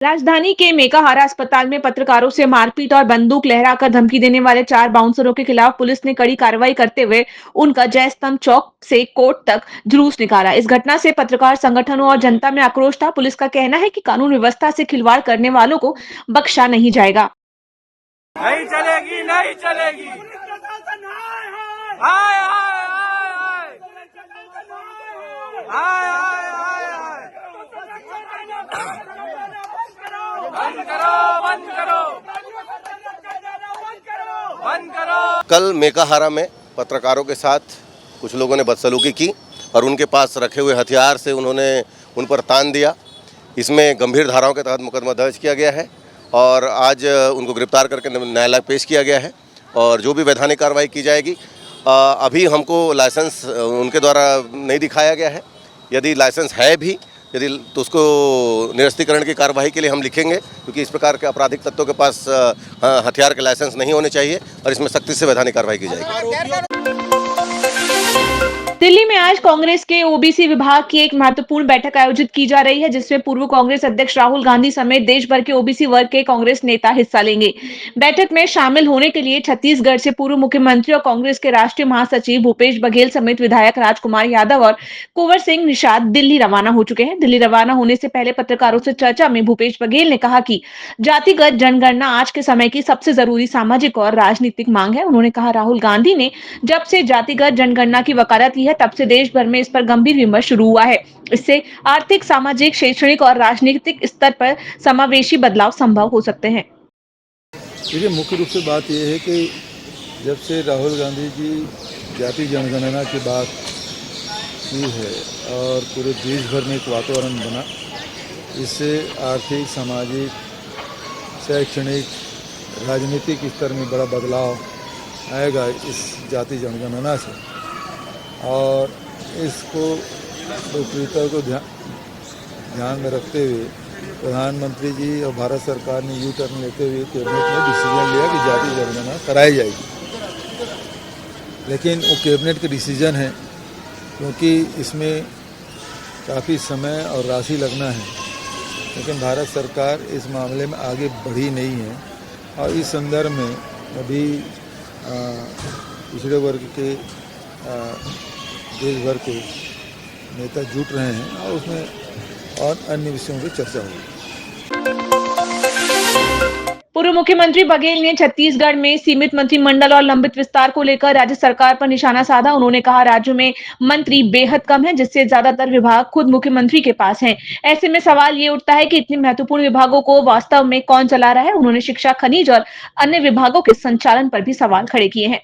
राजधानी के मेकाहारा अस्पताल में पत्रकारों से मारपीट और बंदूक लहराकर धमकी देने वाले 4 बाउंसरों के खिलाफ पुलिस ने कड़ी कार्रवाई करते हुए उनका जय स्तंभ चौक से कोर्ट तक जुलूस निकाला। इस घटना से पत्रकार संगठनों और जनता में आक्रोश था। पुलिस का कहना है कि कानून व्यवस्था से खिलवाड़ करने वालों को बख्शा नहीं जाएगा। नहीं चलेगी, नहीं चलेगी। हाय हाय हाय हाय हाय हाय हाय। बंद करो, बंद करो, बंद करो। कल मेकाहारा में पत्रकारों के साथ कुछ लोगों ने बदसलूकी की और उनके पास रखे हुए हथियार से उन्होंने उन पर तान दिया। इसमें गंभीर धाराओं के तहत मुकदमा दर्ज किया गया है और आज उनको गिरफ्तार करके न्यायालय पेश किया गया है और जो भी वैधानिक कार्रवाई की जाएगी। अभी हमको लाइसेंस उनके द्वारा नहीं दिखाया गया है। यदि लाइसेंस है भी तो उसको निरस्तीकरण की कार्यवाही के लिए हम लिखेंगे, क्योंकि इस प्रकार के आपराधिक तत्वों के पास हथियार के लाइसेंस नहीं होने चाहिए और इसमें सख्ती से वैधानिक कार्रवाई की जाएगी। दिल्ली में आज कांग्रेस के ओबीसी विभाग की एक महत्वपूर्ण बैठक आयोजित की जा रही है, जिसमें पूर्व कांग्रेस अध्यक्ष राहुल गांधी समेत देश भर के ओबीसी वर्ग के कांग्रेस नेता हिस्सा लेंगे। बैठक में शामिल होने के लिए छत्तीसगढ़ से पूर्व मुख्यमंत्री और कांग्रेस के राष्ट्रीय महासचिव भूपेश बघेल समेत विधायक राजकुमार यादव और कुंवर सिंह निषाद दिल्ली रवाना हो चुके हैं। दिल्ली रवाना होने से पहले पत्रकारों से चर्चा में भूपेश बघेल ने कहा कि जातिगत जनगणना आज के समय की सबसे जरूरी सामाजिक और राजनीतिक मांग है। उन्होंने कहा, राहुल गांधी ने जब से जातिगत जनगणना की वकालत की है, तब से देश भर में इस पर गंभीर विमर्श शुरू हुआ है। इससे आर्थिक, सामाजिक, शैक्षणिक और राजनीतिक स्तर पर समावेशी बदलाव संभव हो सकते हैं। देखिए, मुख्य रूप से बात यह है कि जब से राहुल गांधी जी जाति जनगणना की बात की है और पूरे देश भर में एक वातावरण बना, इससे आर्थिक, सामाजिक, शैक्षणिक, राजनीतिक स्तर में बड़ा बदलाव आएगा इस जाति जनगणना से। और इसको लोकप्रियता को ध्यान में रखते हुए प्रधानमंत्री जी और भारत सरकार ने यू टर्न लेते हुए कैबिनेट ने डिसीजन लिया कि जाति जनगणना कराई जाएगी। लेकिन वो कैबिनेट का डिसीजन है, क्योंकि इसमें काफ़ी समय और राशि लगना है। लेकिन भारत सरकार इस मामले में आगे बढ़ी नहीं है और इस संदर्भ में अभी पिछड़े वर्ग के देश भर के नेता जुट रहे हैं और उसमें और अन्य विषयों की चर्चा होगी। पूर्व मुख्यमंत्री बघेल ने छत्तीसगढ़ में सीमित मंत्रिमंडल और लंबित विस्तार को लेकर राज्य सरकार पर निशाना साधा। उन्होंने कहा, राज्य में मंत्री बेहद कम हैं, जिससे ज्यादातर विभाग खुद मुख्यमंत्री के पास हैं। ऐसे में सवाल ये उठता है कि इतने महत्वपूर्ण विभागों को वास्तव में कौन चला रहा है। उन्होंने शिक्षा, खनिज और अन्य विभागों के संचालन पर भी सवाल खड़े किए हैं।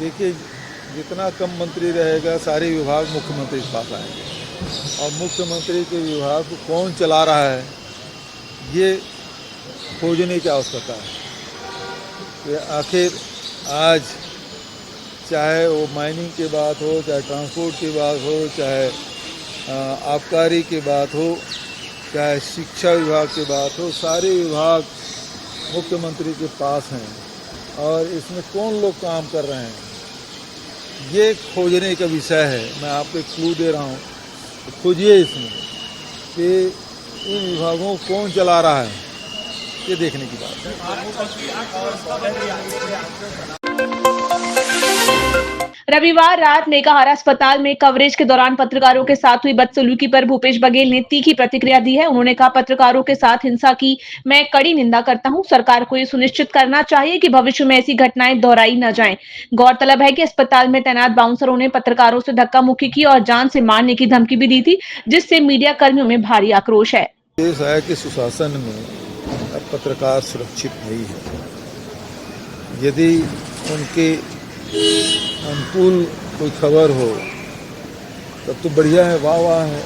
देखिए, जितना कम मंत्री रहेगा, सारे विभाग मुख्यमंत्री के पास आएंगे और मुख्यमंत्री के विभाग को कौन चला रहा है, ये खोजने की आवश्यकता है कि आखिर आज चाहे वो माइनिंग की बात हो, चाहे ट्रांसपोर्ट की बात हो, चाहे आबकारी की बात हो, चाहे शिक्षा विभाग की बात हो, सारे विभाग मुख्यमंत्री के पास हैं और इसमें कौन लोग काम कर रहे हैं, ये खोजने का विषय है। मैं आपको एक क्लू दे रहा हूँ, तो खोजिए इसमें कि इन विभागों को कौन चला रहा है, ये देखने की बात है। रविवार रात मेकाहारा अस्पताल में कवरेज के दौरान पत्रकारों के साथ हुई बदसलूकी पर भूपेश बघेल ने तीखी प्रतिक्रिया दी है। उन्होंने कहा, पत्रकारों के साथ हिंसा की मैं कड़ी निंदा करता हूं। सरकार को ये सुनिश्चित करना चाहिए कि भविष्य में ऐसी घटनाएं दोहराई न जाएं। गौरतलब है कि अस्पताल में तैनात बाउंसरों ने पत्रकारों से धक्का मुक्की की और जान से मारने की धमकी भी दी थी, जिससे मीडिया कर्मियों में भारी आक्रोश है। देश है कि सुशासन में पत्रकार सुरक्षित नहीं है। यदि उनके अनुकूल कोई खबर हो तब तो बढ़िया है, वाह वाह है।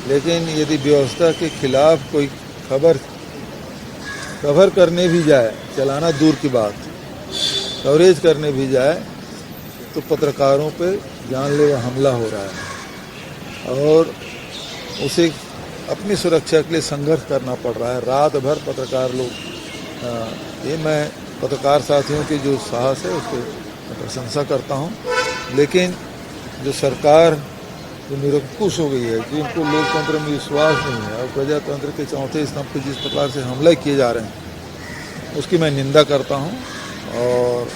लेकिन यदि व्यवस्था के खिलाफ कोई कवर करने भी जाए, चलाना दूर की बात, कवरेज करने भी जाए, तो पत्रकारों पे जानलेवा हमला हो रहा है और उसे अपनी सुरक्षा के लिए संघर्ष करना पड़ रहा है। रात भर पत्रकार लोग, ये मैं पत्रकार साथियों की जो साहस है उसकी प्रशंसा करता हूं, लेकिन जो सरकार जो निरंकुश हो गई है, जिनको लोकतंत्र में विश्वास नहीं है और प्रजातंत्र के चौथे स्तंभ पर जिस प्रकार से हमले किए जा रहे हैं, उसकी मैं निंदा करता हूं। और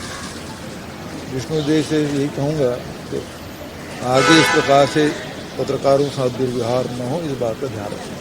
विष्णुदेव से यही कहूँगा कि आगे इस प्रकार से पत्रकारों के साथ दुर्व्यवहार न हो, इस बात का ध्यान रखें।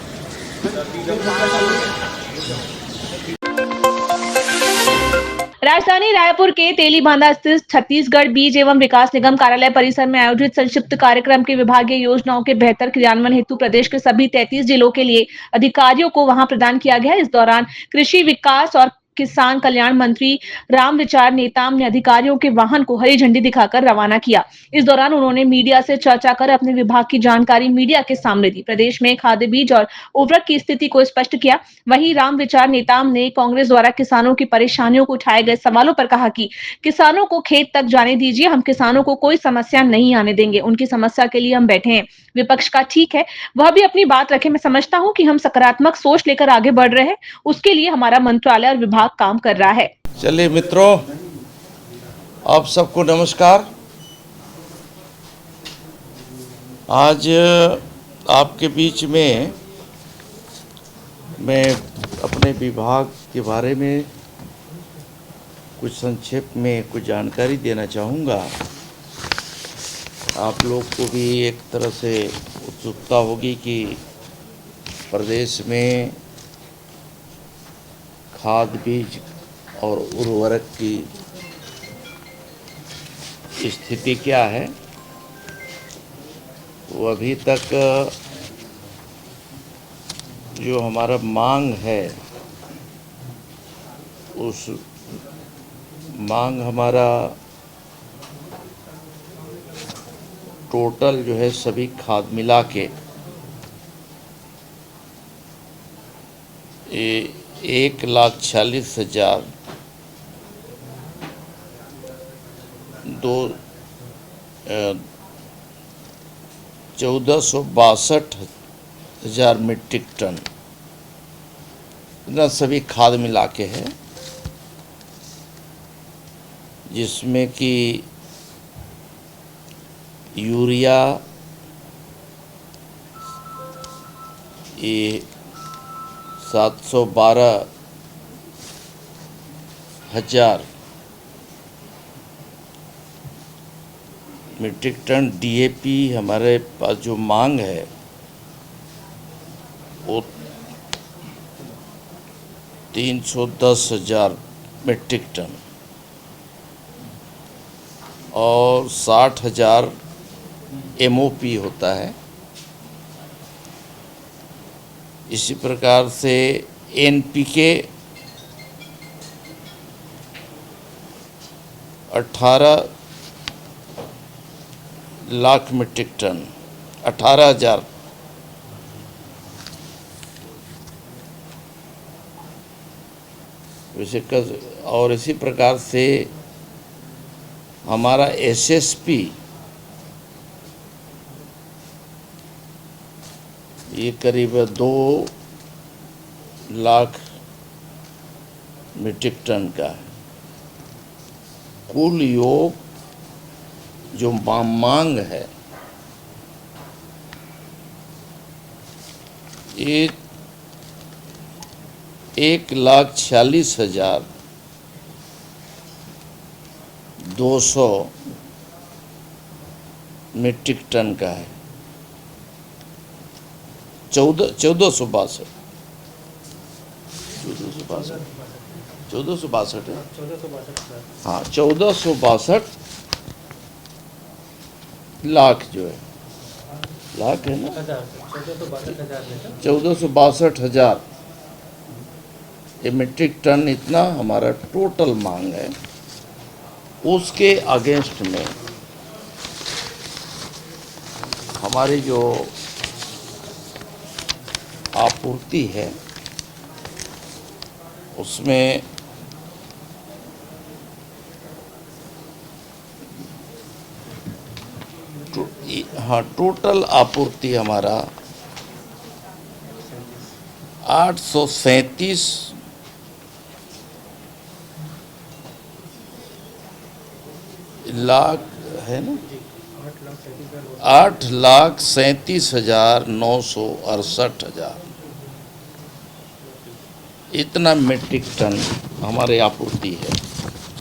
राजधानी रायपुर के तेलीबांधा स्थित छत्तीसगढ़ बीज एवं विकास निगम कार्यालय परिसर में आयोजित संक्षिप्त कार्यक्रम की विभागीय योजनाओं के बेहतर क्रियान्वयन हेतु प्रदेश के सभी 33 जिलों के लिए अधिकारियों को वहां प्रदान किया गया। इस दौरान कृषि विकास और किसान कल्याण मंत्री रामविचार नेताम ने अधिकारियों के वाहन को हरी झंडी दिखाकर रवाना किया। इस दौरान उन्होंने मीडिया से चर्चा कर अपने विभाग की जानकारी मीडिया के सामने दी। प्रदेश में खाद्य बीज और उर्वरक की स्थिति को स्पष्ट किया। वहीं रामविचार नेताम ने कांग्रेस द्वारा किसानों की परेशानियों को उठाए गए सवालों पर कहा कि किसानों को खेत तक जाने दीजिए, हम किसानों को कोई समस्या नहीं आने देंगे, उनकी समस्या के लिए हम बैठे हैं। विपक्ष का ठीक है, वह भी अपनी बात रखे। मैं समझता हूं कि हम सकारात्मक सोच लेकर आगे बढ़ रहे हैं, उसके लिए हमारा मंत्रालय और विभाग काम कर रहा है। चलिए मित्रों, आप सबको नमस्कार। आज आपके बीच में मैं अपने विभाग के बारे में कुछ संक्षेप में कुछ जानकारी देना चाहूँगा। आप लोग को भी एक तरह से उत्सुकता होगी कि प्रदेश में खाद बीज और उर्वरक की स्थिति क्या है। वो अभी तक जो हमारा मांग है, उस मांग हमारा टोटल जो है सभी खाद मिला के 1,46,000 14,62 मीट्रिक टन इतना सभी खाद मिला के है, जिसमें कि यूरिया ये 712,000 मीट्रिक टन, डीएपी हमारे पास जो मांग है वो 310,000 मीट्रिक टन और 60,000 एमओपी होता है। इसी प्रकार से एनपीके 18 लाख मीट्रिक टन, 18,000 और इसी प्रकार से हमारा एसएसपी ये करीब 2 लाख मीट्रिक टन का है। कुल योग जो मांग है ये 1,46,200 मीट्रिक टन का है। 1462 है। हाँ, 1462 लाख जो है, लाख है ना, 1462,000 ये मीट्रिक टन इतना हमारा टोटल मांग है। उसके अगेंस्ट में हमारी जो आपूर्ति है उसमें हाँ, टोटल आपूर्ति हमारा 837 लाख है ना, 8,37,968 इतना मीट्रिक टन हमारे आपूर्ति है।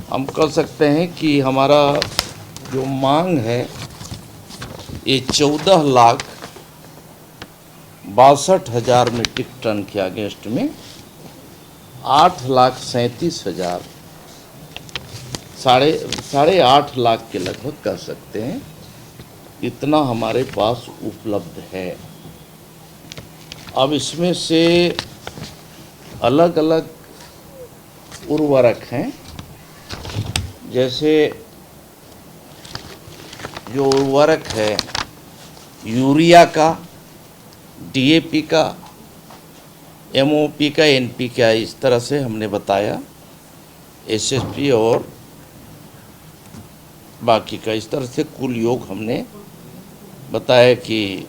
हम कह सकते हैं कि हमारा जो मांग है ये 14,62,000 मीट्रिक टन के अगेंस्ट में 8,37,000 साढ़े 8 लाख के लगभग कर सकते हैं, इतना हमारे पास उपलब्ध है। अब इसमें से अलग अलग उर्वरक हैं, जैसे जो उर्वरक है यूरिया का, डीएपी का, एमओपी का, एनपीके का, इस तरह से हमने बताया, एसएसपी और बाकी का, इस तरह से कुल योग हमने बताया कि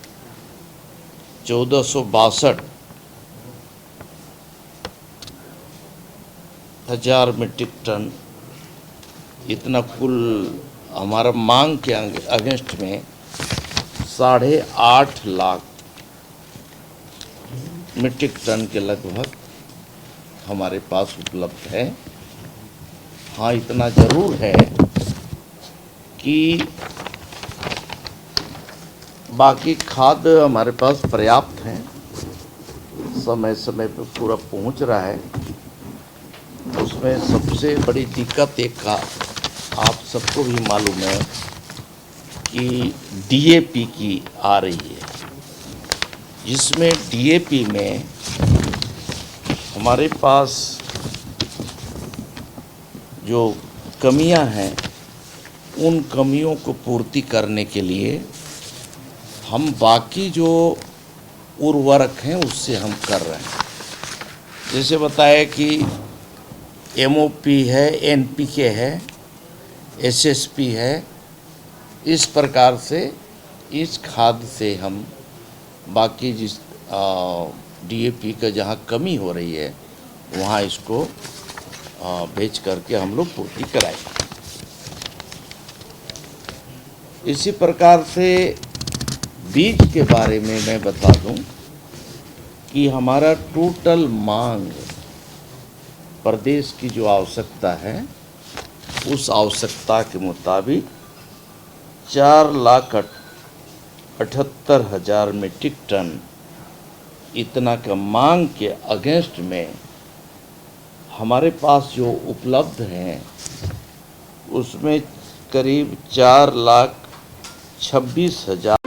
14,62,000 मीट्रिक टन इतना कुल हमारा मांग के अगेंस्ट में 8.5 लाख मीट्रिक टन के लगभग हमारे पास उपलब्ध है। हाँ, इतना ज़रूर है कि बाकी खाद्य हमारे पास पर्याप्त हैं, समय समय पर पूरा पहुंच रहा है। उसमें सबसे बड़ी दिक्कत एक का आप सबको भी मालूम है कि डीएपी की आ रही है, जिसमें डीएपी में हमारे पास जो कमियां हैं उन कमियों को पूर्ति करने के लिए हम बाकी जो उर्वरक हैं उससे हम कर रहे हैं। जैसे बताया कि एमओपी है, एनपीके है, एसएसपी है, इस प्रकार से इस खाद से हम बाकी जिस डीएपी का जहाँ कमी हो रही है वहाँ इसको भेज करके हम लोग पूर्ति कराएंगे। इसी प्रकार से बीज के बारे में मैं बता दूं कि हमारा टोटल मांग प्रदेश की जो आवश्यकता है उस आवश्यकता के मुताबिक 4,78,000 मीट्रिक टन इतना का मांग के अगेंस्ट में हमारे पास जो उपलब्ध हैं उसमें करीब 4,26,000।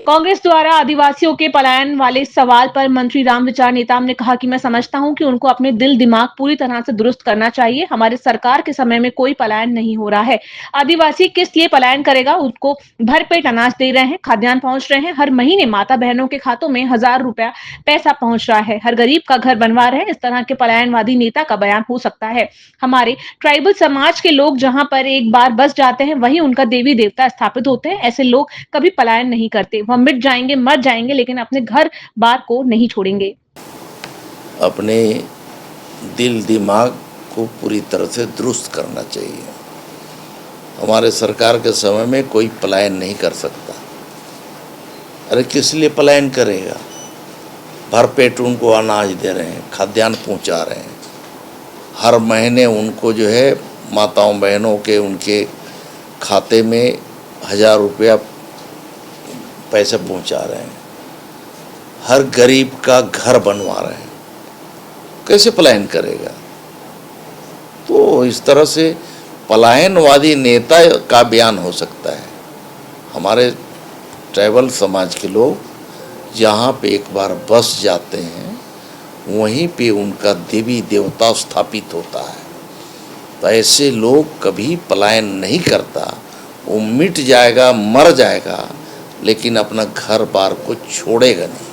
कांग्रेस द्वारा आदिवासियों के पलायन वाले सवाल पर मंत्री रामविचार नेताम ने कहा कि मैं समझता हूं कि उनको अपने दिल दिमाग पूरी तरह से दुरुस्त करना चाहिए। हमारे सरकार के समय में कोई पलायन नहीं हो रहा है। आदिवासी किस लिए पलायन करेगा? उनको भरपेट अनाज दे रहे हैं, खाद्यान्न पहुंच रहे हैं, हर महीने माता बहनों के खातों में 1,000 रुपया पैसा पहुंच रहा है, हर गरीब का घर बनवा रहे हैं। इस तरह के पलायनवादी नेता का बयान हो सकता है। हमारे ट्राइबल समाज के लोग जहां पर एक बार बस जाते हैं वहीं उनका देवी देवता स्थापित होते हैं। ऐसे लोग कभी पलायन नहीं करते, वह मिट जाएंगे, मर जाएंगे, लेकिन अपने घर बार को नहीं छोड़ेंगे। अपने दिल दिमाग को पूरी तरह से दुरुस्त करना चाहिए। हमारे सरकार के समय में कोई पलायन नहीं कर सकता। अरे किस लिए पलायन करेगा? भरपेट उनको अनाज दे रहे हैं, खाद्यान्न पहुंचा रहे हैं, हर महीने उनको जो है माताओं बहनों के उनके खाते में 1,000 रुपया पैसे पहुंचा रहे हैं, हर गरीब का घर बनवा रहे हैं, कैसे पलायन करेगा? तो इस तरह से पलायनवादी नेता का बयान हो सकता है। हमारे ट्राइबल समाज के लोग जहाँ पे एक बार बस जाते हैं वहीं पे उनका देवी देवता स्थापित होता है। तो ऐसे लोग कभी पलायन नहीं करता, वो मिट जाएगा, मर जाएगा, लेकिन अपना घर बार को छोड़ेगा नहीं।